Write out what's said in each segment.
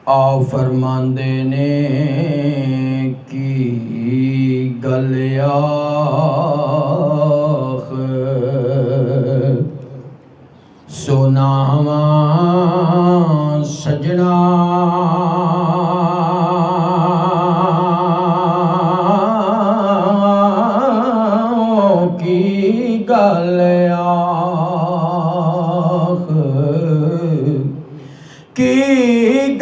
आ फरमांदे ने की गल आख सोनावा सजना की गल आख की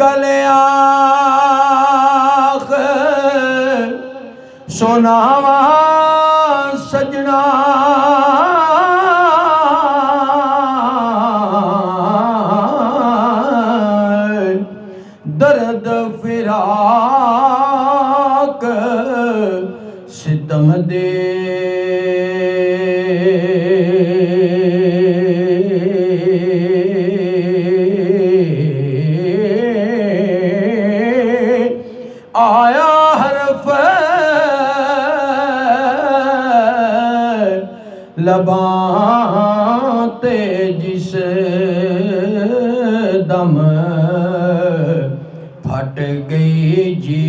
गल आख सोनावा सजना दर्द फिराक सितम दे आया हरफ लबाते जिस दम फट गई जीब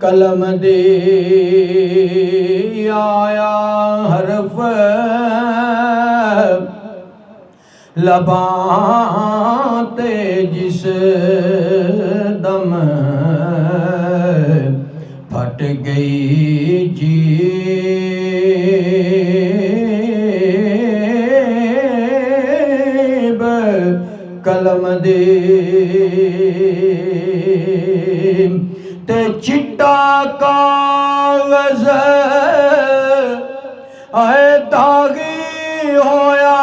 कलम दे आया हरफ लबाते जिस दम फट गई जीब कलम दे ते चिट्टा कागज आए दागी होया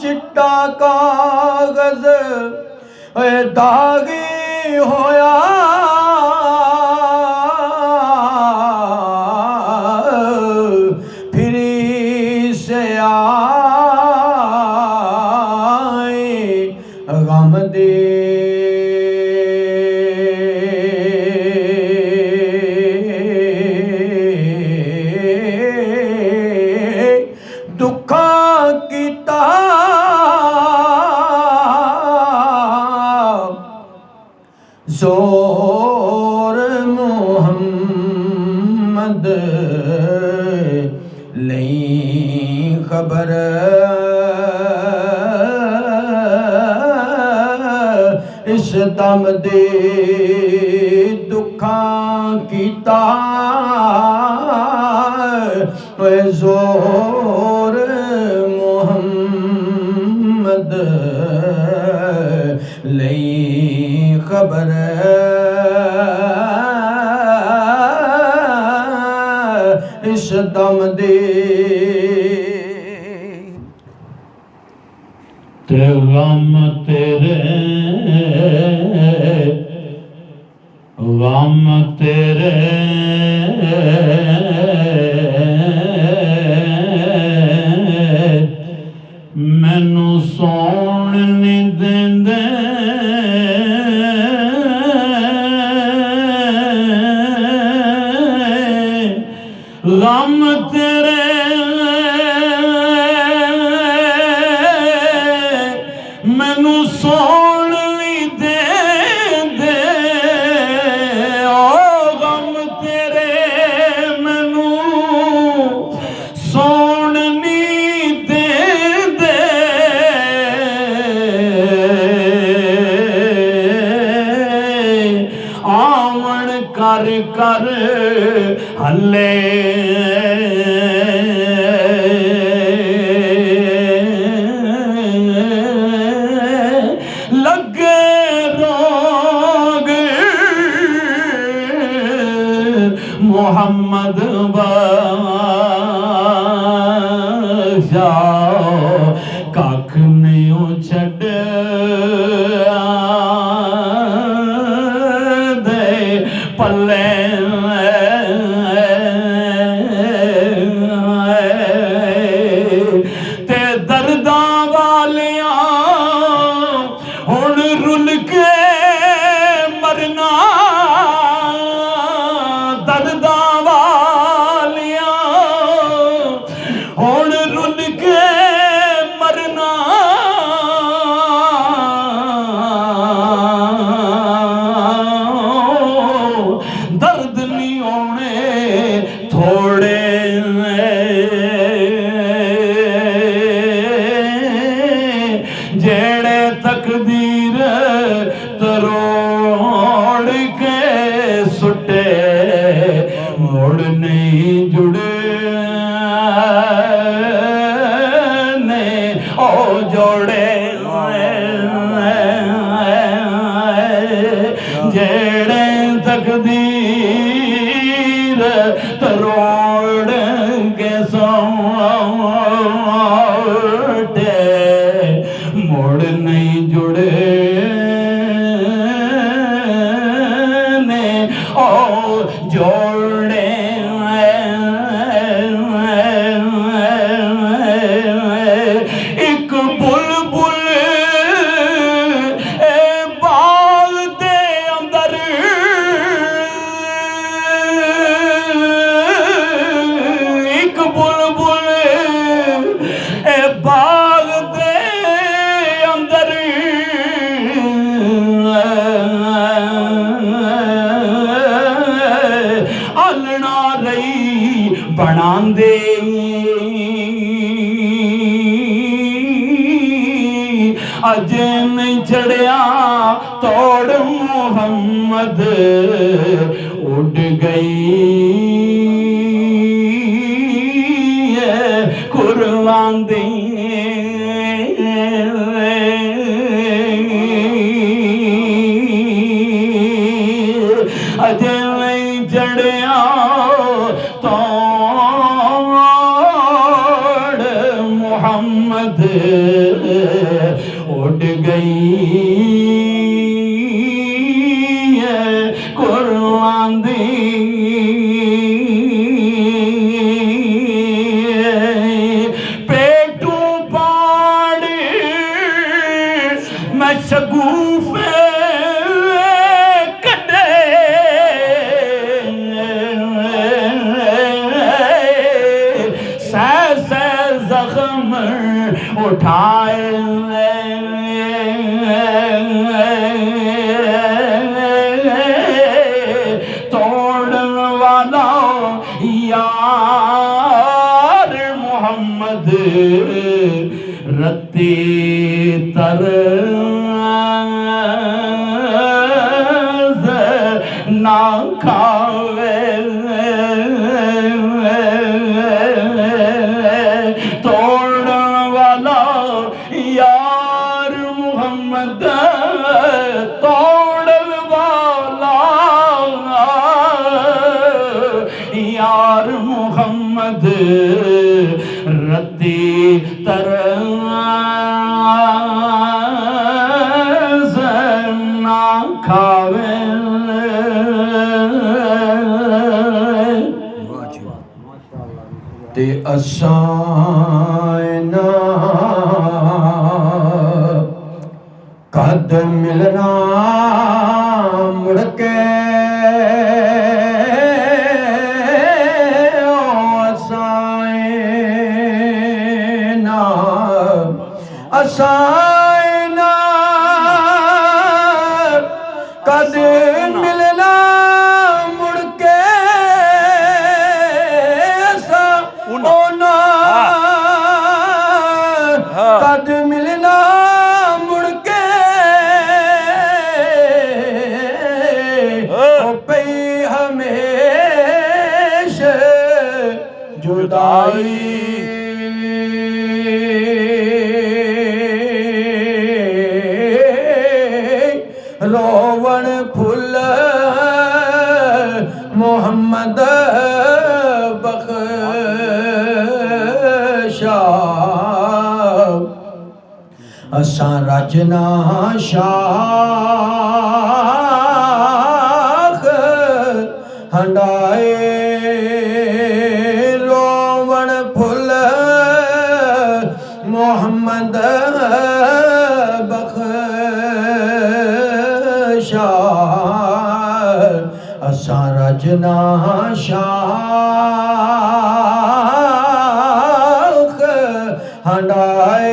चिट्टा कागज दागी होया फिरी से आए गम दे दुखा कीता जोर मोहम्मद नहीं खबर इस दम दे दुखा कीता जोर मोहम्मद नहीं खबर इस दम दे ते गम तेरे मैनू सौण नहीं देंदे गम तेरे मैनू सौण नहीं देंदे ओ गम तेरे मैनू सौण नहीं देंदे आवन कर कर हले लगे रोग मोहम्मद बाशा कख नहीं छड़ दे पल्ले ते दर्दां वालियां हुण रुल के मरना दर्दां वालियां सोटे मुड़ नहीं जुड़े ने ओ जोड़े एक बुलबुल बाग दे अंदर एक बुलबुल बाग दे अंदर आलना रही बनांदे अजे नहीं चढ़िया तोड़ मोहम्मद उड़ गई कुर्बान दी अजे नहीं चढ़िया तोड़ मोहम्मद उड़ गई कुर्बान दी पेटू पाड़ मैं शगुफे कटे सै जख्म उठाए तोड़न वाला यार मोहम्मद रत्ती तर ना खावे तोड़न वाला यार मोहम्मद तोड़न वाला यार मोहम्मद रत्ती तरस ना खावे ते असां ना कद मिलना मुड़ के असां ना कद मिलना मुड़ के कद मिलना मुड़ के ओ पई हमेशा जुदाई रोवण फुल मोहम्मद बख्शा असां रजना शाख हंडाए रोवण फुल मोहम्मद बख्शा असां रजना शाख हंडाए